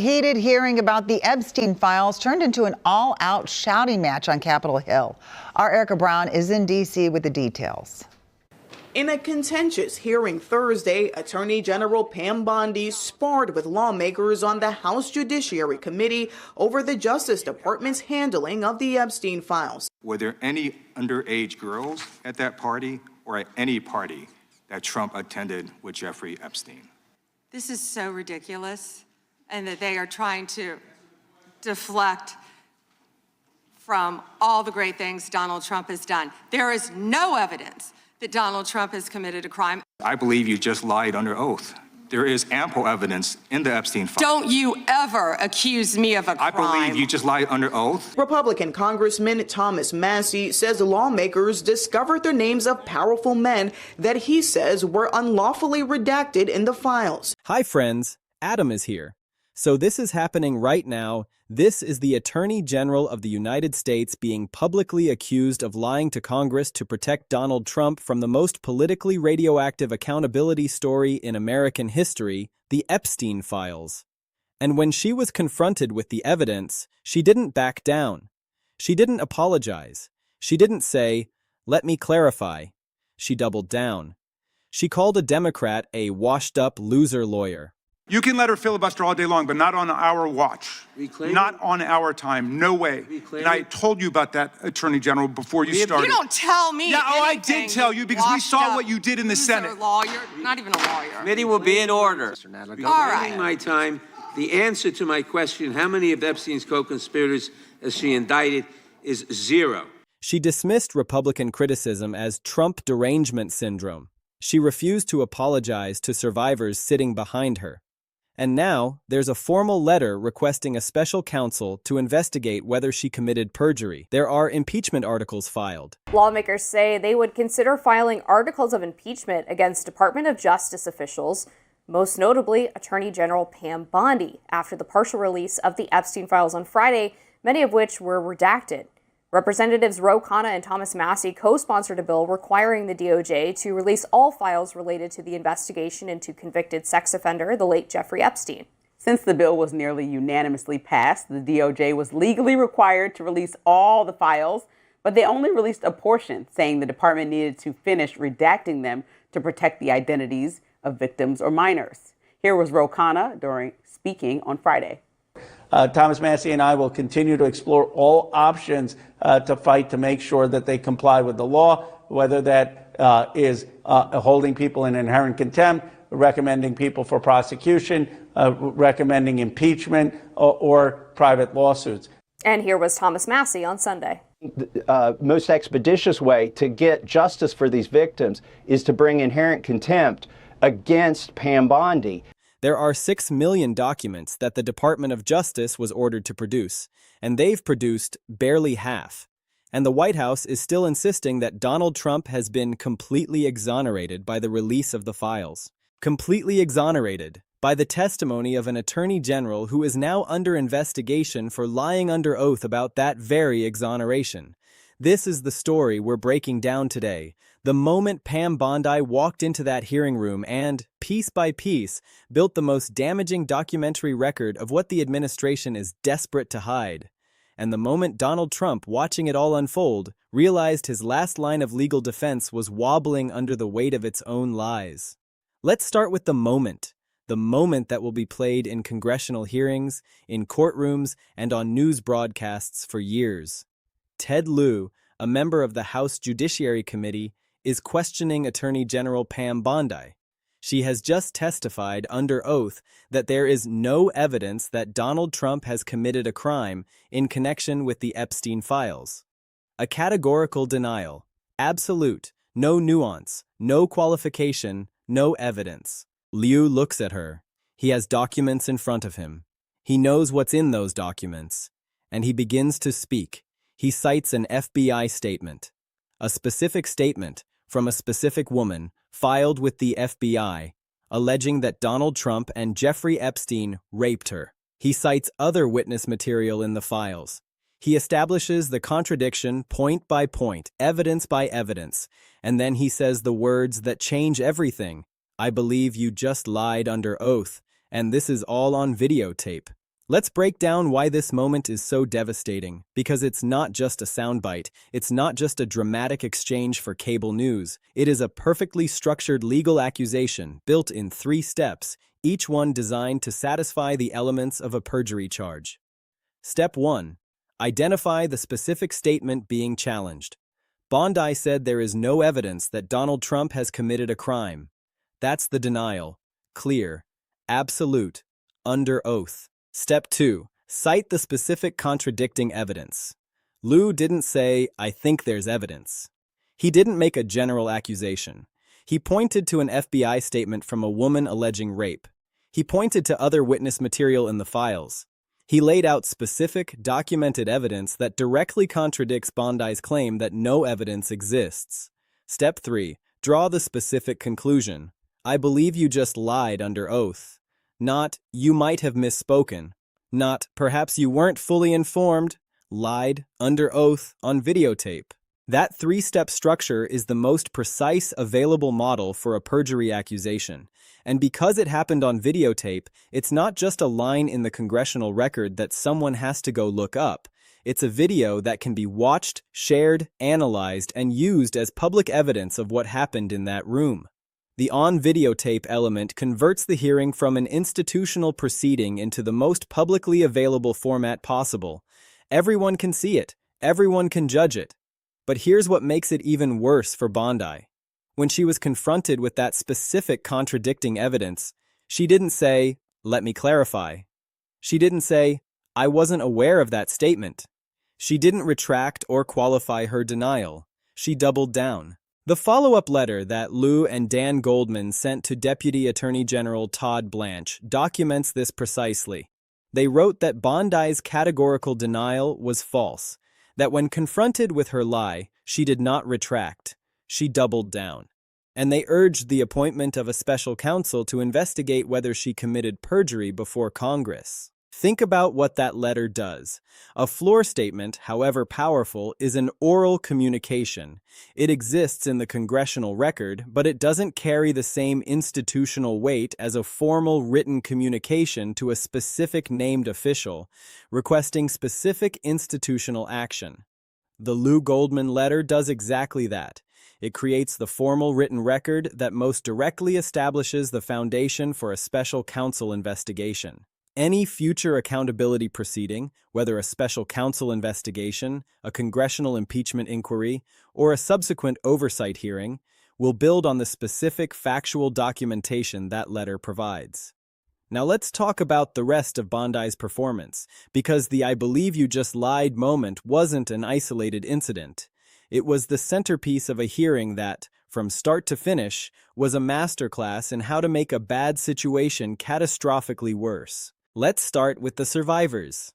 heated hearing about the Epstein files turned into an all-out shouting match on Capitol Hill. Our Erica Brown is in D.C. with the details. In a contentious hearing Thursday, Attorney General Pam Bondi sparred with lawmakers on the House Judiciary Committee over the Justice Department's handling of the Epstein files. Were there any underage girls at that party or at any party that Trump attended with Jeffrey Epstein? This is so ridiculous, and that they are trying to deflect from all the great things Donald Trump has done. There is no evidence that Donald Trump has committed a crime. I believe you just lied under oath. There is ample evidence in the Epstein files. Don't you ever accuse me of a crime. I believe you just lied under oath. Republican Congressman Thomas Massie says lawmakers discovered the names of powerful men that he says were unlawfully redacted in the files. Hi friends, Adam is here. So this is happening right now. This is the Attorney General of the United States being publicly accused of lying to Congress to protect Donald Trump from the most politically radioactive accountability story in American history, the Epstein files. And when she was confronted with the evidence, she didn't back down. She didn't apologize. She didn't say, "Let me clarify." She doubled down. She called a Democrat a washed-up loser lawyer. You can let her filibuster all day long, but not on our watch. Not on our time. No way. And I told you about that, Attorney General, before you started. You don't tell me Yeah, oh, I anything, did tell you because we saw what you did in the Senate. Lawyer, not even a lawyer. Committee will be in order. All right. My time. The answer to my question, how many of Epstein's co-conspirators has she indicted, is 0. She dismissed Republican criticism as Trump derangement syndrome. She refused to apologize to survivors sitting behind her. And now, there's a formal letter requesting a special counsel to investigate whether she committed perjury. There are impeachment articles filed. Lawmakers say they would consider filing articles of impeachment against Department of Justice officials, most notably Attorney General Pam Bondi, after the partial release of the Epstein files on Friday, many of which were redacted. Representatives Ro Khanna and Thomas Massie co-sponsored a bill requiring the DOJ to release all files related to the investigation into convicted sex offender, the late Jeffrey Epstein. Since the bill was nearly unanimously passed, the DOJ was legally required to release all the files, but they only released a portion, saying the department needed to finish redacting them to protect the identities of victims or minors. Here was Ro Khanna during speaking on Friday. Thomas Massie and I will continue to explore all options to fight to make sure that they comply with the law, whether that is holding people in inherent contempt, recommending people for prosecution, recommending impeachment, or private lawsuits. And here was Thomas Massie on Sunday. The most expeditious way to get justice for these victims is to bring inherent contempt against Pam Bondi. There are 6 million documents that the Department of Justice was ordered to produce, and they've produced barely half. And the White House is still insisting that Donald Trump has been completely exonerated by the release of the files. Completely exonerated by the testimony of an attorney general who is now under investigation for lying under oath about that very exoneration. This is the story we're breaking down today. The moment Pam Bondi walked into that hearing room and, piece by piece, built the most damaging documentary record of what the administration is desperate to hide. And the moment Donald Trump, watching it all unfold, realized his last line of legal defense was wobbling under the weight of its own lies. Let's start with the moment that will be played in congressional hearings, in courtrooms, and on news broadcasts for years. Ted Lieu, a member of the House Judiciary Committee, is questioning Attorney General Pam Bondi. She has just testified under oath that there is no evidence that Donald Trump has committed a crime in connection with the Epstein files. A categorical denial. Absolute. No nuance. No qualification. No evidence. Liu looks at her. He has documents in front of him. He knows what's in those documents. And he begins to speak. He cites an FBI statement. A specific statement from a specific woman filed with the FBI, alleging that Donald Trump and Jeffrey Epstein raped her. He cites other witness material in the files. He establishes the contradiction point by point, evidence by evidence, and then he says the words that change everything. I believe you just lied under oath, and this is all on videotape. Let's break down why this moment is so devastating, because it's not just a soundbite, it's not just a dramatic exchange for cable news, it is a perfectly structured legal accusation built in 3 steps, each one designed to satisfy the elements of a perjury charge. Step 1. Identify the specific statement being challenged. Bondi said there is no evidence that Donald Trump has committed a crime. That's the denial. Clear. Absolute. Under oath. Step 2. Cite the specific contradicting evidence. Lou didn't say, "I think there's evidence." He didn't make a general accusation. He pointed to an FBI statement from a woman alleging rape. He pointed to other witness material in the files. He laid out specific, documented evidence that directly contradicts Bondi's claim that no evidence exists. Step 3. Draw the specific conclusion. I believe you just lied under oath. Not, you might have misspoken. Not, perhaps you weren't fully informed. Lied, under oath, on videotape. That 3-step structure is the most precise available model for a perjury accusation. And because it happened on videotape, it's not just a line in the congressional record that someone has to go look up. It's a video that can be watched, shared, analyzed, and used as public evidence of what happened in that room. The on-videotape element converts the hearing from an institutional proceeding into the most publicly available format possible. Everyone can see it. Everyone can judge it. But here's what makes it even worse for Bondi. When she was confronted with that specific contradicting evidence, she didn't say, "Let me clarify." She didn't say, "I wasn't aware of that statement." She didn't retract or qualify her denial. She doubled down. The follow-up letter that Lou and Dan Goldman sent to Deputy Attorney General Todd Blanche documents this precisely. They wrote that Bondi's categorical denial was false, that when confronted with her lie, she did not retract. She doubled down. And they urged the appointment of a special counsel to investigate whether she committed perjury before Congress. Think about what that letter does. A floor statement, however powerful, is an oral communication. It exists in the congressional record, but it doesn't carry the same institutional weight as a formal written communication to a specific named official, requesting specific institutional action. The Lou Goldman letter does exactly that. It creates the formal written record that most directly establishes the foundation for a special counsel investigation. Any future accountability proceeding, whether a special counsel investigation, a congressional impeachment inquiry, or a subsequent oversight hearing, will build on the specific factual documentation that letter provides. Now let's talk about the rest of Bondi's performance, because the "I believe you just lied" moment wasn't an isolated incident. It was the centerpiece of a hearing that, from start to finish, was a masterclass in how to make a bad situation catastrophically worse. Let's start with the survivors.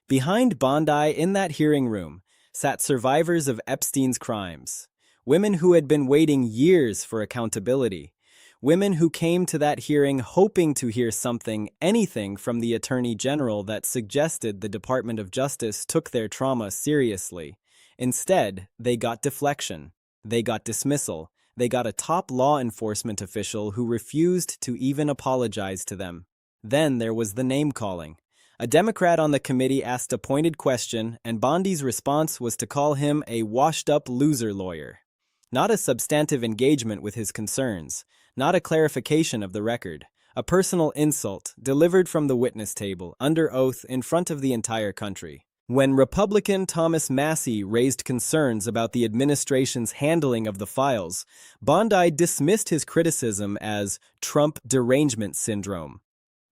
Behind Bondi in that hearing room sat survivors of Epstein's crimes, women who had been waiting years for accountability, women who came to that hearing hoping to hear something, anything from the Attorney General that suggested the Department of Justice took their trauma seriously. Instead, they got deflection. They got dismissal. They got a top law enforcement official who refused to even apologize to them. Then there was the name-calling. A Democrat on the committee asked a pointed question, and Bondi's response was to call him a washed-up loser lawyer. Not a substantive engagement with his concerns, not a clarification of the record, a personal insult delivered from the witness table, under oath, in front of the entire country. When Republican Thomas Massie raised concerns about the administration's handling of the files, Bondi dismissed his criticism as Trump derangement syndrome.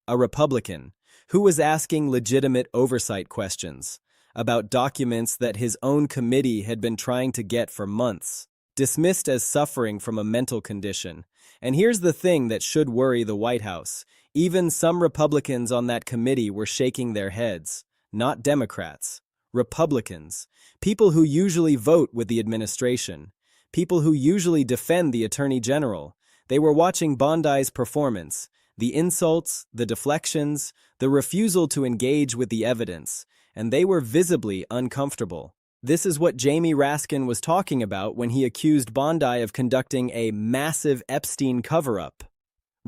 A Republican, who was asking legitimate oversight questions about documents that his own committee had been trying to get for months, dismissed as suffering from a mental condition. And here's the thing that should worry the White House. Even some Republicans on that committee were shaking their heads. Not Democrats. Republicans. People who usually vote with the administration. People who usually defend the Attorney General. They were watching Bondi's performance. The insults, the deflections, the refusal to engage with the evidence, and they were visibly uncomfortable. This is what Jamie Raskin was talking about when he accused Bondi of conducting a massive Epstein cover-up.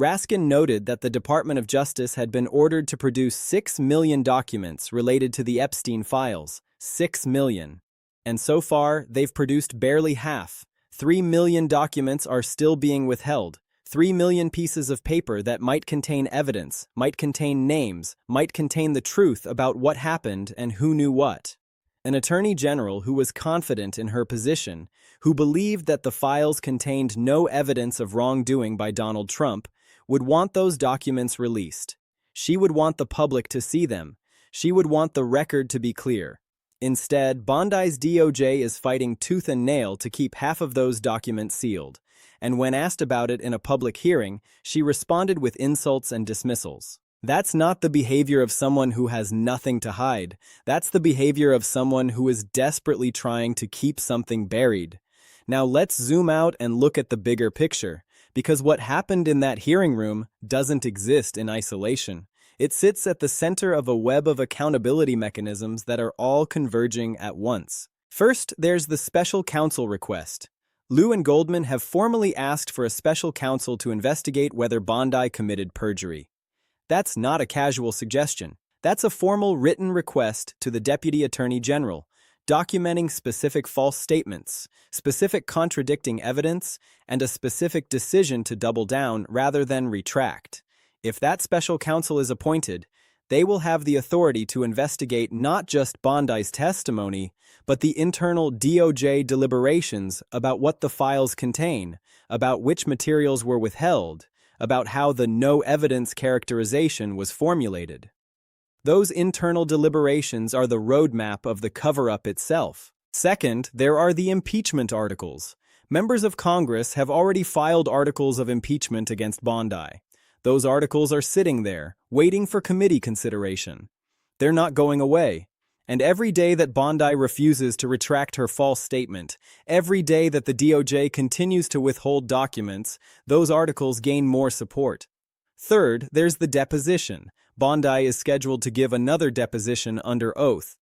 Raskin noted that the Department of Justice had been ordered to produce 6 million documents related to the Epstein files. 6 million. And so far, they've produced barely half. 3 million documents are still being withheld. 3 million pieces of paper that might contain evidence, might contain names, might contain the truth about what happened and who knew what. An attorney general who was confident in her position, who believed that the files contained no evidence of wrongdoing by Donald Trump, would want those documents released. She would want the public to see them. She would want the record to be clear. Instead, Bondi's DOJ is fighting tooth and nail to keep half of those documents sealed. And when asked about it in a public hearing, she responded with insults and dismissals. That's not the behavior of someone who has nothing to hide. That's the behavior of someone who is desperately trying to keep something buried. Now let's zoom out and look at the bigger picture, because what happened in that hearing room doesn't exist in isolation. It sits at the center of a web of accountability mechanisms that are all converging at once. First, there's the special counsel request. Liu and Goldman have formally asked for a special counsel to investigate whether Bondi committed perjury. That's not a casual suggestion. That's a formal written request to the Deputy Attorney General, documenting specific false statements, specific contradicting evidence, and a specific decision to double down rather than retract. If that special counsel is appointed, they will have the authority to investigate not just Bondi's testimony, but the internal DOJ deliberations about what the files contain, about which materials were withheld, about how the no evidence characterization was formulated. Those internal deliberations are the roadmap of the cover-up itself. Second, there are the impeachment articles. Members of Congress have already filed articles of impeachment against Bondi. Those articles are sitting there, waiting for committee consideration. They're not going away. And every day that Bondi refuses to retract her false statement, every day that the DOJ continues to withhold documents, those articles gain more support. Third, there's the deposition. Bondi is scheduled to give another deposition under oath.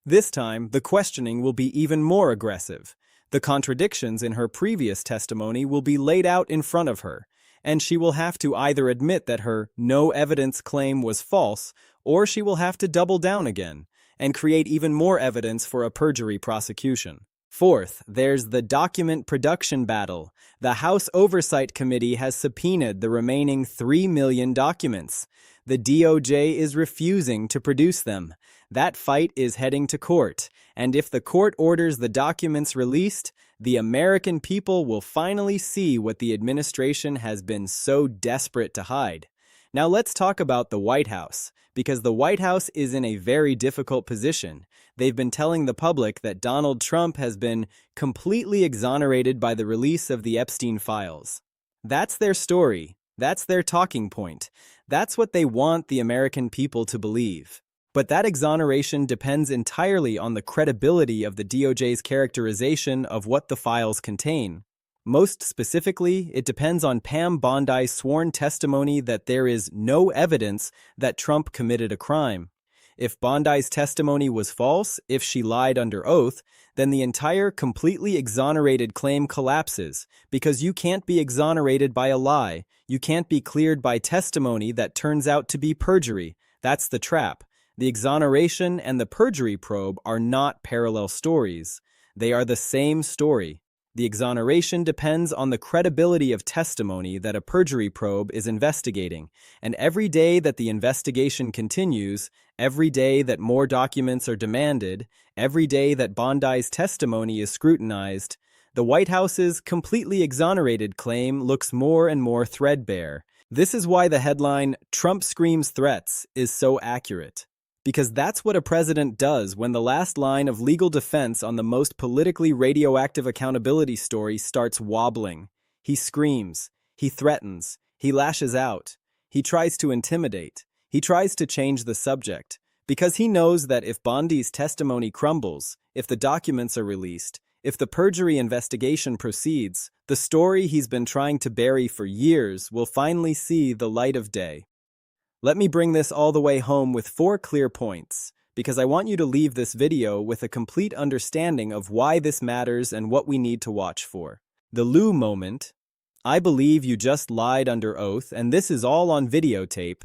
This time, the questioning will be even more aggressive. The contradictions in her previous testimony will be laid out in front of her, and she will have to either admit that her no evidence claim was false, or she will have to double down again and create even more evidence for a perjury prosecution. Fourth, there's the document production battle. The House Oversight Committee has subpoenaed the remaining 3 million documents. The DOJ is refusing to produce them. That fight is heading to court, and if the court orders the documents released, the American people will finally see what the administration has been so desperate to hide. Now let's talk about the White House, because the White House is in a very difficult position. They've been telling the public that Donald Trump has been completely exonerated by the release of the Epstein files. That's their story. That's their talking point. That's what they want the American people to believe. But that exoneration depends entirely on the credibility of the DOJ's characterization of what the files contain. Most specifically, it depends on Pam Bondi's sworn testimony that there is no evidence that Trump committed a crime. If Bondi's testimony was false, if she lied under oath, then the entire completely exonerated claim collapses, because you can't be exonerated by a lie. You can't be cleared by testimony that turns out to be perjury. That's the trap. The exoneration and the perjury probe are not parallel stories. They are the same story. The exoneration depends on the credibility of testimony that a perjury probe is investigating, and every day that the investigation continues, every day that more documents are demanded, every day that Bondi's testimony is scrutinized, the White House's completely exonerated claim looks more and more threadbare. This is why the headline, "Trump Screams Threats," is so accurate. Because that's what a president does when the last line of legal defense on the most politically radioactive accountability story starts wobbling. He screams, he threatens, he lashes out, he tries to intimidate, he tries to change the subject, because he knows that if Bondi's testimony crumbles, if the documents are released, if the perjury investigation proceeds, the story he's been trying to bury for years will finally see the light of day. Let me bring this all the way home with 4 clear points, because I want you to leave this video with a complete understanding of why this matters and what we need to watch for. The Liu moment. "I believe you just lied under oath and this is all on videotape,"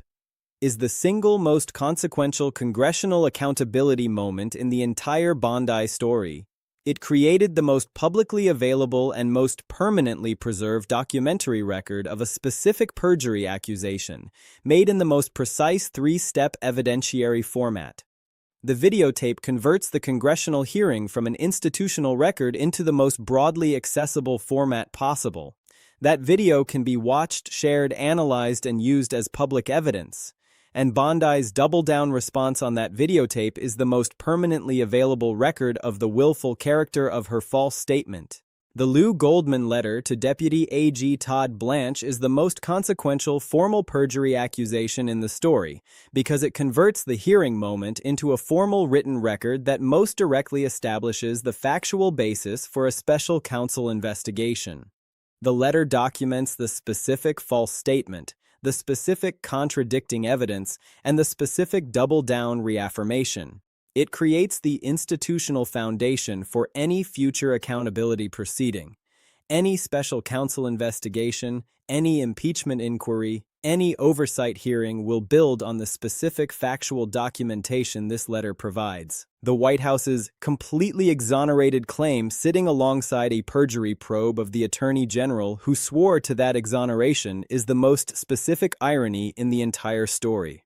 is the single most consequential congressional accountability moment in the entire Bondi story. It created the most publicly available and most permanently preserved documentary record of a specific perjury accusation, made in the most precise three-step evidentiary format. The videotape converts the congressional hearing from an institutional record into the most broadly accessible format possible. That video can be watched, shared, analyzed, and used as public evidence. And Bondi's double-down response on that videotape is the most permanently available record of the willful character of her false statement. The Lou Goldman letter to Deputy AG Todd Blanche is the most consequential formal perjury accusation in the story because it converts the hearing moment into a formal written record that most directly establishes the factual basis for a special counsel investigation. The letter documents the specific false statement, the specific contradicting evidence, and the specific double-down reaffirmation. It creates the institutional foundation for any future accountability proceeding. Any special counsel investigation, any impeachment inquiry, any oversight hearing will build on the specific factual documentation this letter provides. The White House's completely exonerated claim sitting alongside a perjury probe of the Attorney General who swore to that exoneration is the most specific irony in the entire story.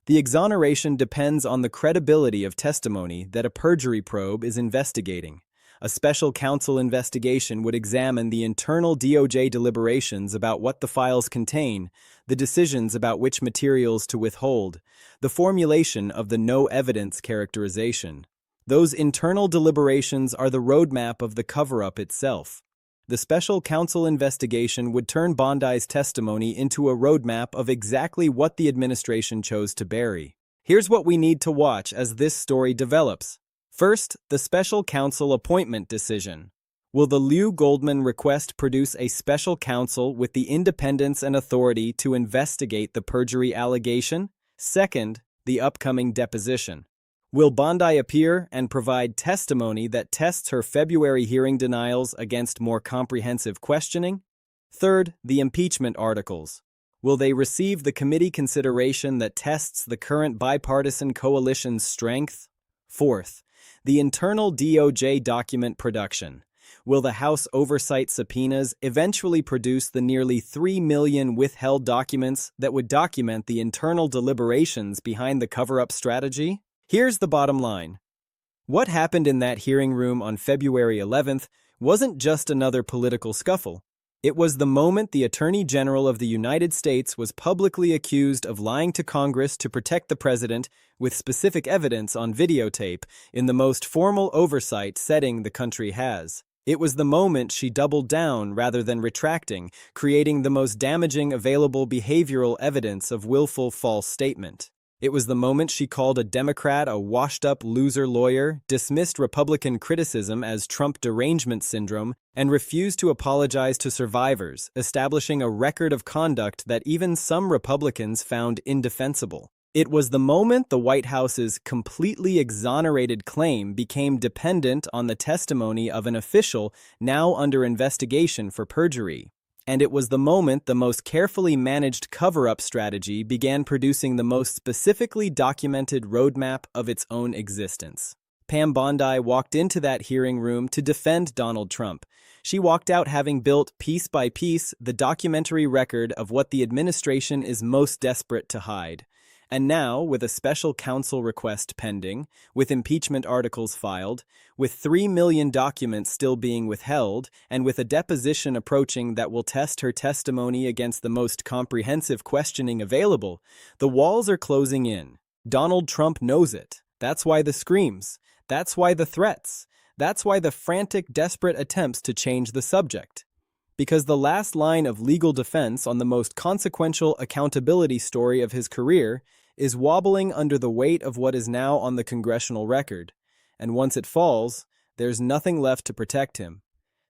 The exoneration depends on the credibility of testimony that a perjury probe is investigating. A special counsel investigation would examine the internal DOJ deliberations about what the files contain, the decisions about which materials to withhold, the formulation of the no evidence characterization. Those internal deliberations are the roadmap of the cover-up itself. The special counsel investigation would turn Bondi's testimony into a roadmap of exactly what the administration chose to bury. Here's what we need to watch as this story develops. First, the special counsel appointment decision. Will the Lou Goldman request produce a special counsel with the independence and authority to investigate the perjury allegation? Second, the upcoming deposition. Will Bondi appear and provide testimony that tests her February hearing denials against more comprehensive questioning? Third, the impeachment articles. Will they receive the committee consideration that tests the current bipartisan coalition's strength? Fourth, the internal DOJ document production. Will the House oversight subpoenas eventually produce the nearly 3 million withheld documents that would document the internal deliberations behind the cover-up strategy? Here's the bottom line. What happened in that hearing room on February 11th wasn't just another political scuffle. It was the moment the Attorney General of the United States was publicly accused of lying to Congress to protect the president with specific evidence on videotape in the most formal oversight setting the country has. It was the moment she doubled down rather than retracting, creating the most damaging available behavioral evidence of willful false statement. It was the moment she called a Democrat a washed-up loser lawyer, dismissed Republican criticism as Trump derangement syndrome, and refused to apologize to survivors, establishing a record of conduct that even some Republicans found indefensible. It was the moment the White House's completely exonerated claim became dependent on the testimony of an official now under investigation for perjury. And it was the moment the most carefully managed cover-up strategy began producing the most specifically documented roadmap of its own existence. Pam Bondi walked into that hearing room to defend Donald Trump. She walked out having built, piece by piece, the documentary record of what the administration is most desperate to hide. And now, with a special counsel request pending, with impeachment articles filed, with 3 million documents still being withheld, and with a deposition approaching that will test her testimony against the most comprehensive questioning available, the walls are closing in. Donald Trump knows it. That's why the screams. That's why the threats. That's why the frantic, desperate attempts to change the subject. Because the last line of legal defense on the most consequential accountability story of his career is wobbling under the weight of what is now on the congressional record, and once it falls, there's nothing left to protect him.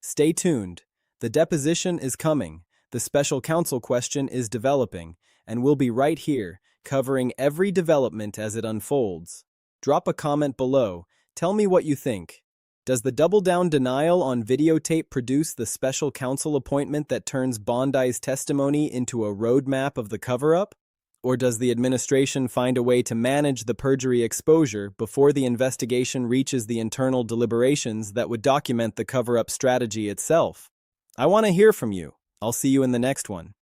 Stay tuned. The deposition is coming, the special counsel question is developing, and we'll be right here, covering every development as it unfolds. Drop a comment below. Tell me what you think. Does the double-down denial on videotape produce the special counsel appointment that turns Bondi's testimony into a roadmap of the cover-up? Or does the administration find a way to manage the perjury exposure before the investigation reaches the internal deliberations that would document the cover-up strategy itself? I want to hear from you. I'll see you in the next one.